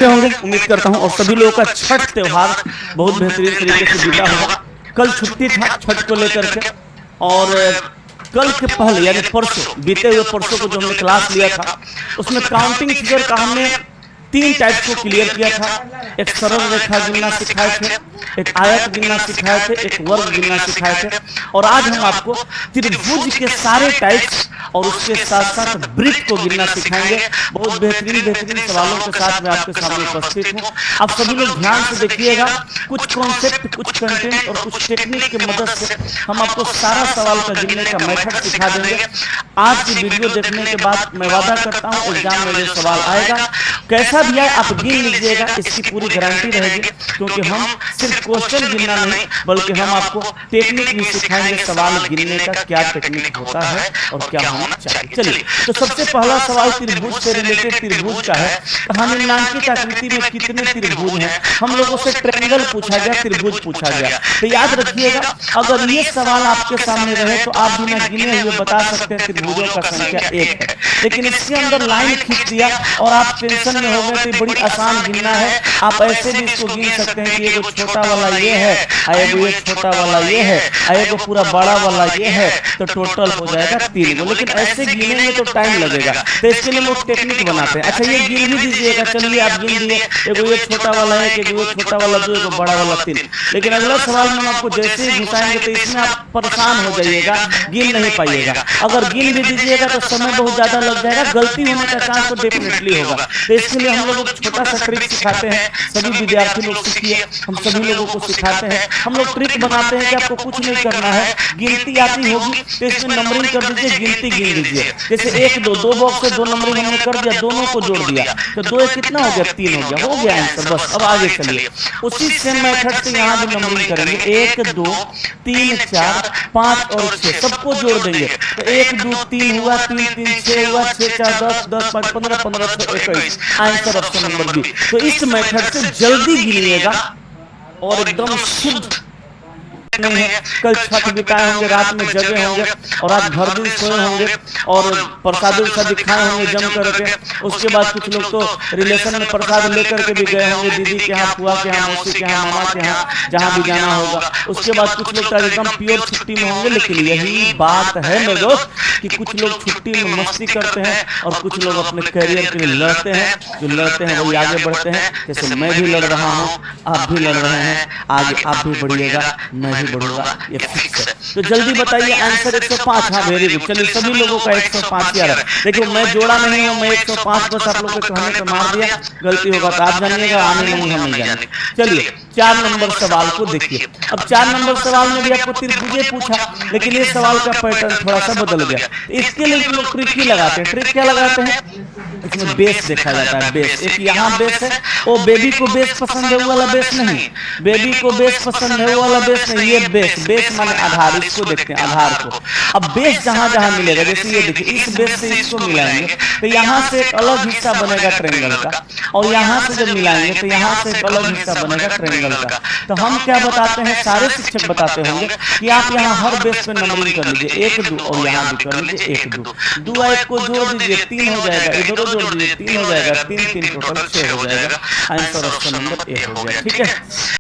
करते होंगे, उम्मीद करता हूँ, और सभी लोगों का छठ त्योहार बहुत बेहतरीन तरीके से बीता होगा। कल छुट्टी था छठ को लेकर के, और कल के पहले यानी परसों, बीते हुए परसों को जो हमने क्लास लिया था उसमें काउंटिंग फिगर का हमने 3 टाइप्स को क्लियर किया था। एक सरल रेखा गिनना सिखाए थे, एक आयत गिनना सिखाए थे, एक वर्ग गिनना सिखाए थे, और आज हम आपको त्रिभुज के सारे टाइप्स और उसके साथ साथ वृत्त को गिनना सिखाएंगे। बहुत बेहतरीन सवालों के साथ मैं आपके सामने उपस्थित हूँ। आप सभी लोग ध्यान से देखिएगा, कुछ कॉन्सेप्ट, कुछ कंटेंट और कुछ टेक्निक की मदद से हम आपको सारा सवाल का गिनने का मेथड सिखा देंगे। आज की वीडियो देखने के बाद मैं वादा करता हूँ एग्जाम में जो सवाल आएगा कैसा भी आए आप गिन लीजिएगा, इसकी पूरी गारंटी रहेगी, क्योंकि हम सिर्फ क्वेश्चन गिनना नहीं बल्कि हम आपको टेक्निक भी सिखाएंगे, सवाल गिनने का क्या टेक्निक होता है और क्या होना चाहिए। चलिए, तो सबसे पहला सवाल त्रिभुज से रिलेटेड त्रिभुज का है। कहा निम्नांकित आकृति में कितने त्रिभुज हैं? हम लोगों से ट्रायंगल पूछा गया, त्रिभुज पूछा गया। तो याद रखिएगा, अगर ये सवाल आपके सामने रहे तो आप बिना गिने हुए बता सकते हैं त्रिभुजों का संख्या 1 है, लेकिन इसके अंदर लाइन खींच दिया और आप टेंशन में हो गए तो बड़ी आसान गिनना है। आप ऐसे भी इसको गिन सकते हैं कि एगो छोटा वाला ये है, एगो एक छोटा वाला ये है, एगो पूरा बड़ा वाला ये है, तो टोटल हो जाएगा 3 गो। लेकिन ऐसे गिनेंगे तो टाइम लगेगा, तो इसके लिए लोग टेक्निक बनाते हैं। अच्छा, ये गिन भी दीजिएगा, चलिए आप गिन दिए, एगो एक छोटा वाला है, एगो एक छोटा वाला 2, एगो बड़ा वाला 3। लेकिन अगला सवाल में हम आपको जैसे ही घुसाएंगे तो इसमें आप परेशान हो जाइएगा, गिन नहीं पाइएगा। अगर गिन भी दीजिएगा तो समय बहुत ज्यादा लग जाएगा, गलती होने का चांस तो डेफिनेटली होगा। तो इसके लिए हम लोग छोटा सा ट्रिक सिखाते हैं, सभी विद्यार्थी लोग सीखिए, हम सभी लोगों को सिखाते हैं। हम लोग ट्रिक बनाते हैं कि आपको कुछ नहीं करना है, गिनती आती होगी तो इसमें नंबरिंग कर दीजिए, गिनती गिन लीजिए। जैसे 1 2 2 बॉक्स से 2 नंबरिंग हमने कर दिया, दोनों को जोड़ दिया तो 2 कितना हो गया? 3 हो गया आंसर। बस अब आगे चलिए, उसी सेम मेथड से यहाँ भी नंबरिंग करेंगे, 1 2 3 4 5 और 6 सबको जोड़ देंगे तो 1 2 3 हुआ, 3 3 6 हुआ, 6 4 10 10 5 15 15 6 21 आंसर ऑप्शन नंबर बी। तो इस मेथड से जल्दी गिनिएगा और एकदम शुद्ध नहीं है। कल छठ बिताए होंगे, रात में जगे होंगे और आज भर दिन सोए होंगे और प्रसाद उर्साद खाए होंगे जम करके। उसके बाद कुछ लोग तो रिलेशन में प्रसाद लेकर के भी गए होंगे, दीदी के यहाँ, फुआ के यहाँ, मौसी के यहाँ, मामा के यहाँ, जहाँ भी जाना होगा। उसके बाद कुछ लोग तो एकदम प्योर छुट्टी में होंगे। लेकिन यही बात है मेरे दोस्त कि कुछ लोग छुट्टी में मस्ती करते हैं और कुछ लोग अपने करियर के लिए लड़ते हैं। जो लड़ते हैं वही आगे बढ़ते हैं। जैसे मैं भी लड़ रहा हूँ, आप भी लड़ रहे हैं, आगे आप भी बढ़िएगा, मैं बढ़ूंगा, ये फिक्स है। तो जल्दी बताइए आंसर 105। हाँ, वेरी गुड। चलिए, सभी लोगों का 105 यार है। देखिए, मैं जोड़ा नहीं हूँ, मैं 105 बस आप लोगों के कहने पे मार दिया। गलती होगा तो आप जानिएगा, आने नहीं हम नहीं जाने। चलिए, 4 नंबर सवाल को देखिए। अब 4 नंबर सवाल में भी आपको त्रिभुज पूछा, लेकिन ये सवाल का पैटर्न थोड़ा सा बदल गया। इसके लिए लोग ट्रिक ही लगाते हैं। ट्रिक क्या लगाते हैं? इसमें बेस देखा जाता है। बेस एक यहाँ बेस है, वो बेबी को बेस पसंद है वो वाला बेस नहीं, बेबी को बेस पसंद है वो वाला बेस नहीं, ये बेस। बेस माने आधार, इसको देखते हैं आधार को। अब बेस जहां जहां मिलेगा, जैसे ये देखिए, इस बेस से इसको मिलाएंगे तो यहाँ से एक अलग हिस्सा बनेगा ट्रायंगल का, और यहाँ से जब मिलाएंगे तो यहाँ से एक अलग हिस्सा बनेगा ट्रायंगल का। तो हम क्या बताते हैं, सारे शिक्षक बताते होंगे कि आप यहाँ हर बेस पे नंबरिंग कर लीजिए, 1 2 और यहाँ भी कर लीजिए 1 2 2 1 को जोड़ दीजिए 3 हो जाएगा, इधर जोड़ दीजिए 3 हो जाएगा, 3 3 टोटल 6 हो जाएगा। आंसर ऑप्शन नंबर ए हो गया। ठीक है।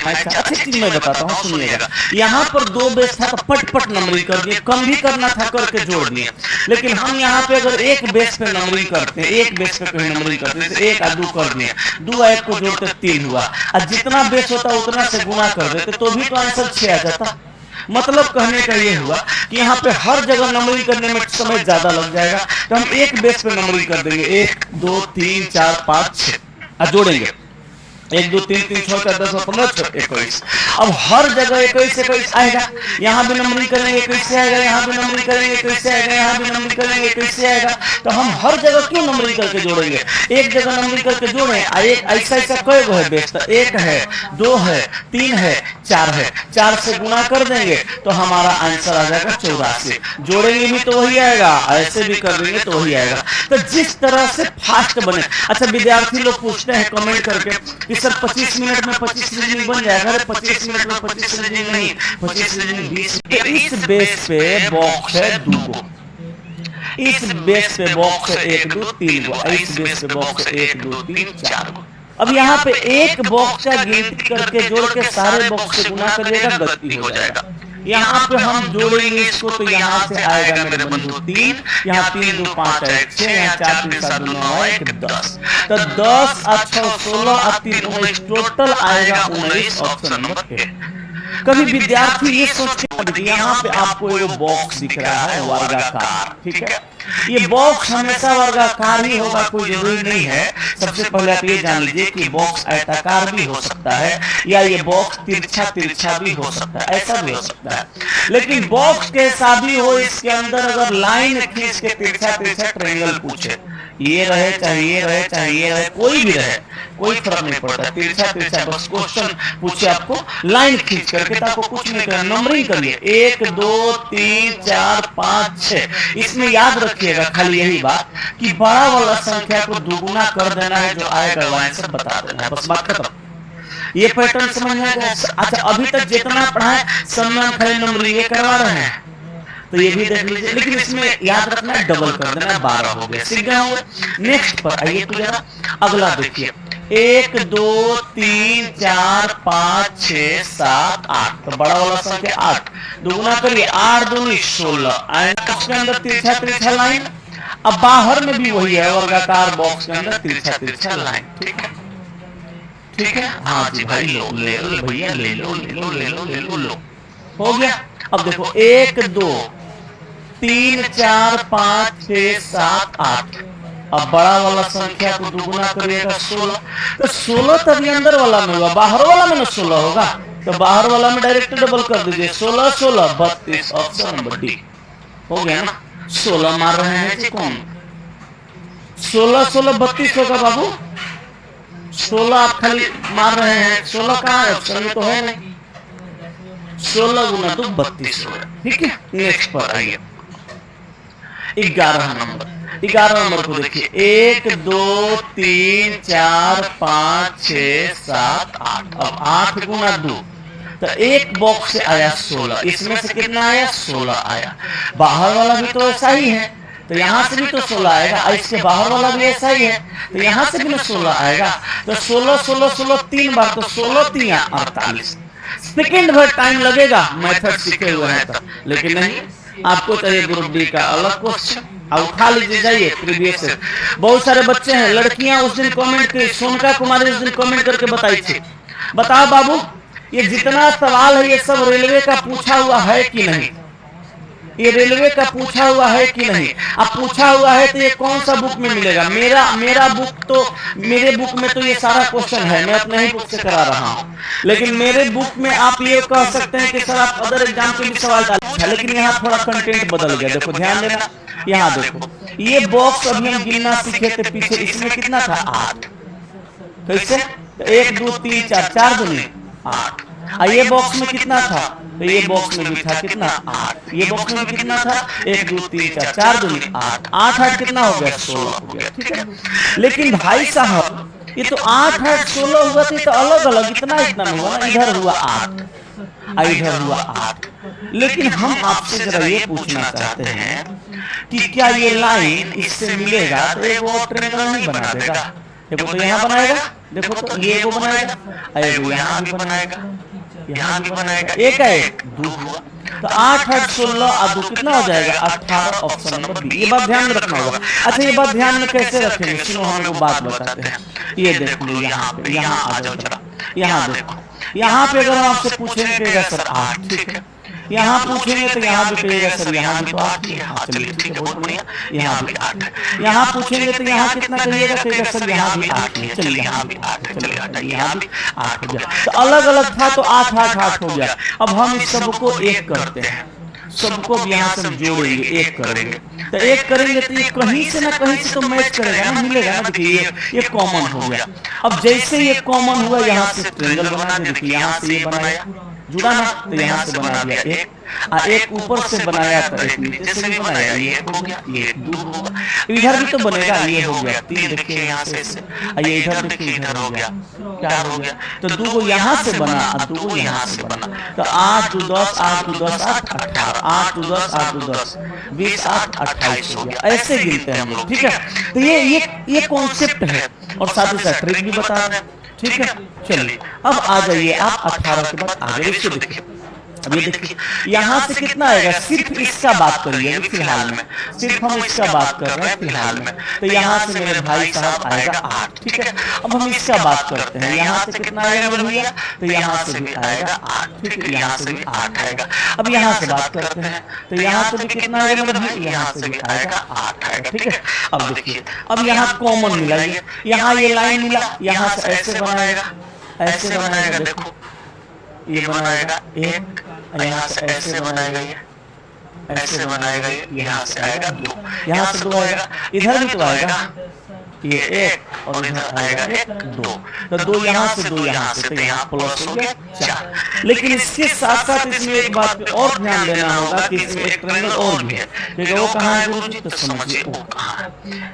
अच्छा, अच्छी चीज मैं बताता हूँ, सुनिएगा। यहाँ पर 2 बेस था तो पट पट नंबरिंग कर दिए, कम भी करना था करके जोड़ दिए। लेकिन हम यहाँ पे अगर एक बेस पे नंबरिंग करते हैं, एक बेस पे कहीं नंबरिंग करते हैं, 1 और 2 कर दिए, 2 1 को जोड़ते 3 हुआ, और जितना बेस होता उतना से गुना कर देते तो भी तो आंसर 6 आ जाता। मतलब कहने का ये हुआ कि यहाँ पे हर जगह नंबरिंग करने में समय ज्यादा लग जाएगा, तो हम एक बेस पे नंबरिंग कर देंगे, 1 2 3 4 5 6 और जोड़ेंगे 1 2 3 3 6 4 10 15 6 21। अब हर जगह 21 21 आएगा, यहाँ भी नंबरिंग करेंगे 21 से आएगा, यहाँ भी नंबरिंग करेंगे 21 से आएगा, यहाँ भी नंबरिंग करेंगे 21 से आएगा। तो हम हर जगह क्यों नंबरिंग करके जोड़ेंगे? एक जगह नंबरिंग करके जोड़े, एक ऐसा ऐसा कई गो है बेस, 1 है 2 है 3 है 4 है, 4 से गुना कर देंगे तो हमारा आंसर आ जाएगा 84। जोड़ेंगे भी तो वही आएगा, ऐसे भी कर देंगे तो वही आएगा। तो जिस तरह से फास्ट बने। अच्छा, विद्यार्थी लोग पूछते हैं कमेंट करके सर 25 मिनट में 25 रीजनिंग बन जाएगा। अरे 25 मिनट में 25 रीजनिंग नहीं, 25 रीजनिंग 20। इस बेस पे बॉक्स है 2 को, इस बेस पे बॉक्स है 1 2 3 को, इस बेस पे बॉक्स है 1 2 3 4 को। अब यहाँ पे एक बॉक्स का गिनती करके जोड़ के सारे बॉक्स से गुना करिएगा, गलती हो जाएगा। यहाँ पे हम जोड़ेंगे इसको तो यहाँ से आएगा मेरे बंधु 3, यहाँ 3 2 5 1 6, यहाँ 4 3 7 2 9 1 10, तो 10 और 6 16 और 3 19, टोटल आएगा 19, ऑप्शन नंबर ए। कभी विद्यार्थी ये सोच के यहाँ पे आपको एक बॉक्स दिख रहा है वर्गाकार, ठीक है, ये बॉक्स हमेशा वर्गाकार ही होगा, कोई जरूरी नहीं है। सबसे पहले आप ये जान लीजिए कि बॉक्स आयताकार भी हो सकता है या ये बॉक्स तिरछा तिरछा भी हो सकता है, ऐसा भी हो सकता है। लेकिन बॉक्स कैसा भी हो, इसके अंदर अगर लाइन खींच के तिरछा तिरछा ट्रायंगल पूछे, ये रहे चाहे ये रहे चाहे ये रहे, कोई भी रहे, कोई फर्क नहीं पड़ता, तिरछा तिरछा बस क्वेश्चन पूछे आपको लाइन खींच करके, तो आपको कुछ नहीं करना, नंबरिंग करिए 1 2 3 4 5 6। इसमें याद रखिएगा खाली यही बात कि बड़ा वाला संख्या को दुगुना कर देना है, जो आएगा आंसर बता देना है, बस बात खत्म। ये पैटर्न समझ में आएगा। अच्छा, अभी तक जितना पढ़ा है सब में खाली नंबरिंग ये करवा रहे हैं, तो ये भी देख लीजिए, लेकिन इसमें याद रखना है डबल कर देना, 12 हो गया, सीख गए होंगे। नेक्स्ट पर आइए तो जरा अगला देखिए, 1 2 3 4 5 6 7 8, तो बड़ा वाला संख्या 8, दुगुना करिए 8 2 16, उसके अंदर तिरछा तिरछा लाइन। अब बाहर में भी वही है, वर्गाकार बॉक्स के अंदर तिरछा तिरछा लाइन, ठीक है, ठीक है, हाँ जी भाई, लो ले लो भैया, ले लो ले लो ले लो ले लो लो, हो गया। अब देखो 1 2 3 4 5 6 7 8, अब बड़ा वाला संख्या को दुगुना करिएगा 16, तो 16 तभी अंदर वाला में होगा, बाहर वाला में ना 16 होगा, तो बाहर वाला में डायरेक्ट डबल कर दीजिए, 16 16 32, ऑप्शन नंबर डी हो गया ना। 16 मार रहे हैं जी कौन, 16 16 32 होगा बाबू, 16 आप खाली मार रहे हैं, 16 कहाँ है, ऑप्शन में तो है नहीं, 16 गुना 2 32 होगा, ठीक है। नेक्स्ट पर आइए 11 नंबर, 11 नंबर को देखिए, 1 2 3 4 5 6 7 8, अब 8 गुना 2, तो एक बॉक्स से आया 16, इसमें से कितना आया 16 आया, बाहर वाला भी तो ऐसा ही है, तो यहाँ से भी तो 16 आएगा, और इसके बाहर वाला भी ऐसा ही है, तो यहाँ से भी ना 16 आएगा, तो 16 16 16 3 बार, तो 16 3 48 सेकेंड भर टाइम लगेगा मेथड सीखे हुए हैं तो, लेकिन नहीं, आपको चाहिए ग्रुप डी का अलग क्वेश्चन, अब उठा लीजिए, जाइए प्रीवियस से। बहुत सारे बच्चे हैं, लड़कियां उस दिन कमेंट की, सोनका कुमारी उस दिन कमेंट करके बताई थी, बताओ बाबू ये जितना सवाल है ये सब रेलवे का पूछा हुआ है कि नहीं, ये रेलवे का पूछा हुआ है कि नहीं, अब पूछा हुआ है तो ये कौन सा बुक में मिलेगा, मेरा बुक तो, मेरे बुक में तो ये सारा क्वेश्चन है, मैं अपने ही बुक से करा रहा हूँ, लेकिन मेरे बुक में आप ये कह सकते हैं कि सर आप अदर एग्जाम के भी सवाल डाले, लेकिन यहाँ थोड़ा कंटेंट बदल गया, देखो ध्यान देना, यहाँ देखो ये बॉक्स अभी हम गिनना सीखे थे पीछे, इसमें कितना था 8, कैसे 1 2 3 4 4 दूनी 8, और ये बॉक्स में कितना था, तो ये बॉक्स में भी था कितना 8, ये बॉक्स में भी कितना था 1 2 3 4 4 दूनी 8, 8 8 कितना हो गया 16 हो गया, ठीक है। लेकिन भाई साहब ये तो 8 8 16 हुआ थे, तो अलग अलग इतना इतना हुआ ना, इधर हुआ 8 इधर हुआ 8, लेकिन हम आपसे जरा ये पूछना चाहते हैं कि क्या ये लाइन इससे मिलेगा तो एक और ट्रायंगल नहीं बना देगा, देखो तो यहाँ बनाएगा, देखो तो ये को बनाएगा, एगो यहाँ भी बनाएगा, यहाँ भी बनाएगा, एक है 2 हुआ, तो 8 8 16 और 2 कितना हो जाएगा 18, ऑप्शन नंबर बी। ये बात ध्यान में रखना होगा। अच्छा ये बात ध्यान में कैसे रखेंगे, सुनो हम लोग बात बताते हैं, ये देख लो यहाँ पे, यहाँ आ जाओ जरा, यहाँ देखो, यहाँ पे अगर हम आपसे पूछेंगे सर 8, ठीक है, यहाँ पूछेंगे तो यहाँ भी कहिएगा सर यहाँ भी तो 8 ही है, हाँ चलिए ठीक है बहुत बढ़िया, यहाँ भी 8 है, यहाँ पूछेंगे तो यहाँ कितना कहिएगा, कहिएगा सर यहाँ भी 8 है, चलिए यहाँ भी 8 है, चलिए यहाँ भी 8 हो गया, तो अलग अलग था तो 8 8 8 हो गया। अब हम इस सबको एक करते हैं, सबको भी यहाँ से जोड़ेंगे, एक करेंगे, तो एक करेंगे तो ये कहीं से ना कहीं से तो मैच करेगा ना, मिलेगा ना, देखिए ये कॉमन हो गया। अब जैसे ये कॉमन हुआ यहाँ से ट्रायंगल बना दे, देखिए यहाँ से ये बनाया जुड़ा ना, तो यहाँ से बना दिया एक, एक ऊपर से बनाया तो एक नीचे से भी बनाया, ये हो गया, ये 2 होगा, इधर भी तो बनेगा, ये हो गया 3, देखिए यहाँ से, ये इधर देखिए इधर हो गया, क्या हो गया, तो 2 को यहाँ से बना और 2 को यहाँ से बना, तो 8 2 10 8 2 10 8 18, 8 2 10 8 2 10 20 8 28 हो गया, ऐसे गिनते हैं हम लोग। ठीक है, तो ये कॉन्सेप्ट है और साथ ही साथ ट्रिक भी बता रहे हैं। ठीक है, चलिए अब आ जाइए आप 18 के बाद आगे इसको देखिए। अब ये देखिए यहाँ से कितना आएगा, सिर्फ इसका बात करिए अभी फिलहाल में, सिर्फ हम इसका बात कर रहे हैं फिलहाल में। तो यहाँ से मेरे भाई साहब आएगा 8। ठीक है, अब हम इसका बात करते हैं, यहाँ से कितना आएगा मेरे भैया, तो यहाँ से भी आएगा 8। ठीक है, यहाँ से भी 8 आएगा। अब यहाँ से बात करते हैं, तो यहाँ से भी कितना आएगा मेरे भाई, यहाँ से भी आएगा 8 आएगा। ठीक है, अब देखिए अब यहाँ कॉमन मिला, यहाँ ये लाइन मिला, यहाँ से ऐसे बनाएगा, ऐसे बनाएगा, देखो ये बनाएगा 1, यहाँ से ऐसे बनाएगा, ये ऐसे बनाएगा, ये यहाँ से आएगा 2, यहाँ से 2 आएगा, इधर भी तो आएगा ये 1 और इधर आएगा 1 2, तो 2 यहाँ से 2 यहाँ से, तो यहाँ प्लस हो गया 4। लेकिन इसके साथ साथ इसमें एक बात पे और ध्यान देना होगा कि इसमें एक ट्रायंगल और भी है। ठीक है, वो कहाँ है गुरुजी, तो समझिए वो कहाँ है।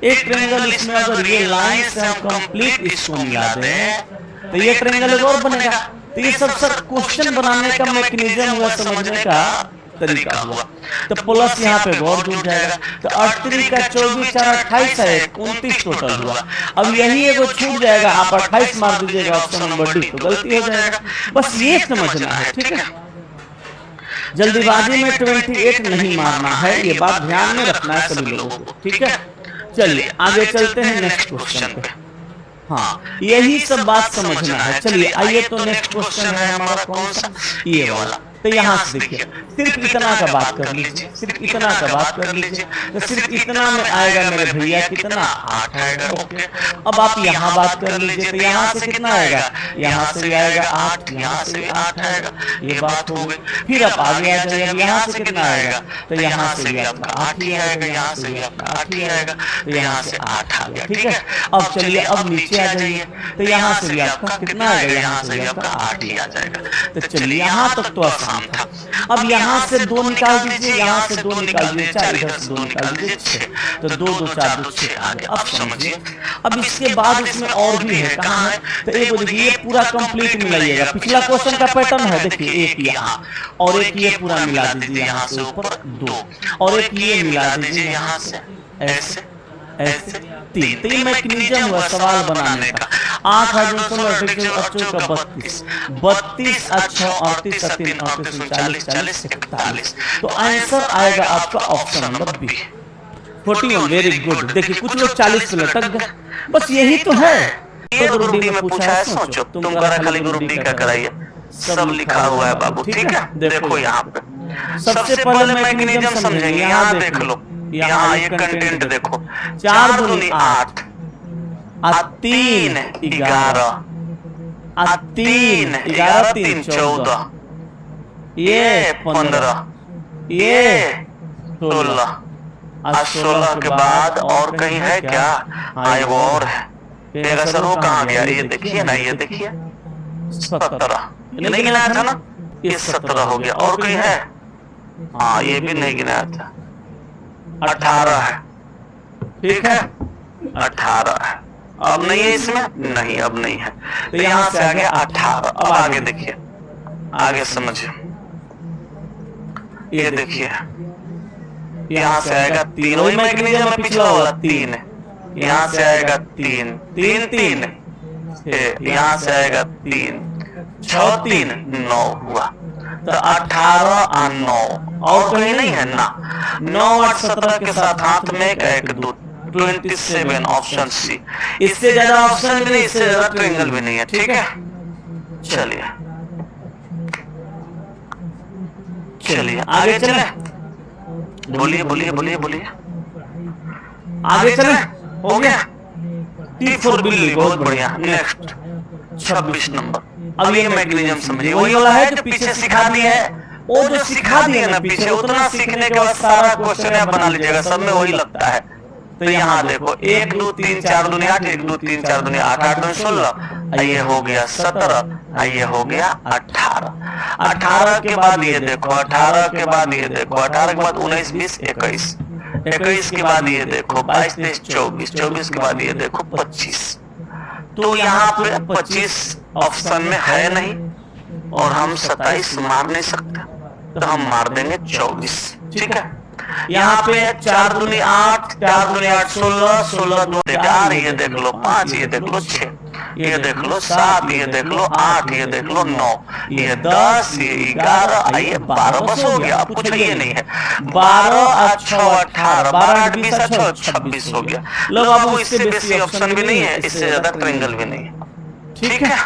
एक ट्रायंगल इसमें अगर ये लाइन से हम कंप्लीट इसको मिला दें तो ये ट्रायंगल और बनेगा। तो ये सब क्वेश्चन बनाने का मैकेनिज्म हुआ, समझने का तरीका हुआ। तो प्लस यहाँ पे और जुड़ जाएगा, तो 8 का 24 4 28 है, 29 टोटल हुआ। अब यही एगो छूट जाएगा, आप 28 मार दीजिएगा ऑप्शन नंबर डी, तो गलती हो जाएगा। बस ये समझना है। ठीक है, जल्दीबाजी में 28 नहीं मारना है, ये बात ध्यान में रखना है सभी लोगों को। ठीक है, चलिए आगे चलते हैं नेक्स्ट क्वेश्चन पे। हाँ, यही सब बात समझना है। चलिए आइए, तो नेक्स्ट क्वेश्चन है हमारा कौन सा, ये वाला। तो यहाँ से देखिए सिर्फ इतना का बात कर लीजिए, सिर्फ इतना का बात कर लीजिए, तो सिर्फ इतना में आएगा मेरे भैया कितना, 8 आएगा। ओके, अब आप यहाँ बात कर लीजिए, तो यहाँ से कितना आएगा, यहाँ से भी आएगा 8, यहाँ से भी 8 आएगा, ये बात हो गई। फिर आप आगे आ जाइए, यहाँ से कितना आएगा, तो यहाँ से भी आपका 8 ही आएगा, यहाँ से भी आपका 8 ही आएगा, तो यहाँ से 8 आ गया। ठीक है, अब चलिए अब नीचे आ जाइए, तो यहाँ से भी आपका कितना आएगा, यहाँ से भी आपका 8 ही आ जाएगा। तो चलिए यहाँ तक तो आसान था। अब यहाँ से 2 निकाल दीजिए, यहाँ से 2 निकाल दीजिए, 4 इधर से 2 निकाल दीजिए, 6, तो 2 2 4 2 6 आ गया। अब समझिए, अब इसके बाद इसमें और भी है, कहाँ है, तो एक देखिए ये पूरा कंप्लीट मिलाइएगा। पिछला क्वेश्चन का पैटर्न है, देखिए एक यहाँ और एक ये पूरा मिला दीजिए, यहाँ से ऊपर 2 और एक ये मिला दीजिए, यहाँ से ऐसे ऐसे 3। तो ये मैकेनिज्म हुआ सवाल बनाने का। 8 है जो 16 का 32, 32 अच्छा 38 3 38 39 40 41, तो आंसर आएगा आपका option number B 41। Very good. देखिए कुछ लोग 40 पे लटक गए, बस यही तो है। ये ग्रुप डी में पूछा है, सोचो तुम करा खाली ग्रुप डी का कराइए, सब लिखा हुआ है बाबू। ठीक है, देखो यहाँ पे सबसे पहले मैकेनिज्म समझेंगे। यहाँ देख लो, यहाँ ये कंटेंट देखो, 4 दूनी 8, 3 11, 3 11 3 14, ये 15, ये 16, 16 के बाद और कहीं है क्या, हाँ एक और है, सर वो कहाँ गया, ये देखिए ना, ये देखिए 17, नहीं गिनाया था ना, ये 17 हो गया। और कहीं है, हाँ ये भी नहीं गिनाया था, 18 है। ठीक है, 18 है। अब नहीं है इसमें, नहीं अब नहीं है, तो यहाँ से आ गया 18। अब आगे देखिए, आगे समझिए, ये देखिए यहाँ से आएगा 3, वही मैकेनिज्म पिछला वाला 3, यहाँ से आएगा 3 3 3, यहाँ से आएगा 3 6 3 9 हुआ, तो 18 और 9 और कहीं नहीं है ना, 9 8 17 के साथ हाथ में 1 2 27 ऑप्शन सी। इससे ज्यादा ऑप्शन भी नहीं, इससे ज्यादा ट्रायंगल भी नहीं है। ठीक है, चलिए चलिए आगे चले, बोलिए बोलिए बोलिए बोलिए, आगे चले, हो गया। टी फॉर बिल्ली, बहुत बढ़िया। Next 26 number. अब ये मैकेनिज्म समझिए, वही वाला है जो पीछे सिखा दिया है, वो जो सिखा दिया ना पीछे, उतना सीखने के बाद सारा क्वेश्चन आप बना लीजिएगा, सब में वही लगता है। तो यहाँ देखो 1 2 3 4 दूनी 8, 1 2 3 4 दूनी 8, 8 दूनी 16, ये हो गया 17, ये हो गया 18। 18 के बाद ये देखो, 18 के बाद ये देखो, 18 के बाद 19 20 21, 21 के बाद ये देखो 22 23 24, 24 के बाद ये देखो 25। तो यहाँ पे 25 ऑप्शन में है नहीं और हम 27 मार नहीं सकते, तो हम मार देंगे 24। ठीक है, यहाँ पे 4 दूनी 8, 4 दूनी 8 16, 16 2 4, ये देख लो 5, ये देख लो 6, ये देख लो 7, ये देख लो 8, ये देख लो 9, ये 10, ये 11, ये 12 बस हो गया। अब कुछ ये नहीं है। 12 और 6 18, 12 8 20 26 हो गया। लो बाबू, इससे बेसी ऑप्शन भी नहीं है, इससे ज्यादा ट्रायंगल भी नहीं है। ठीक है।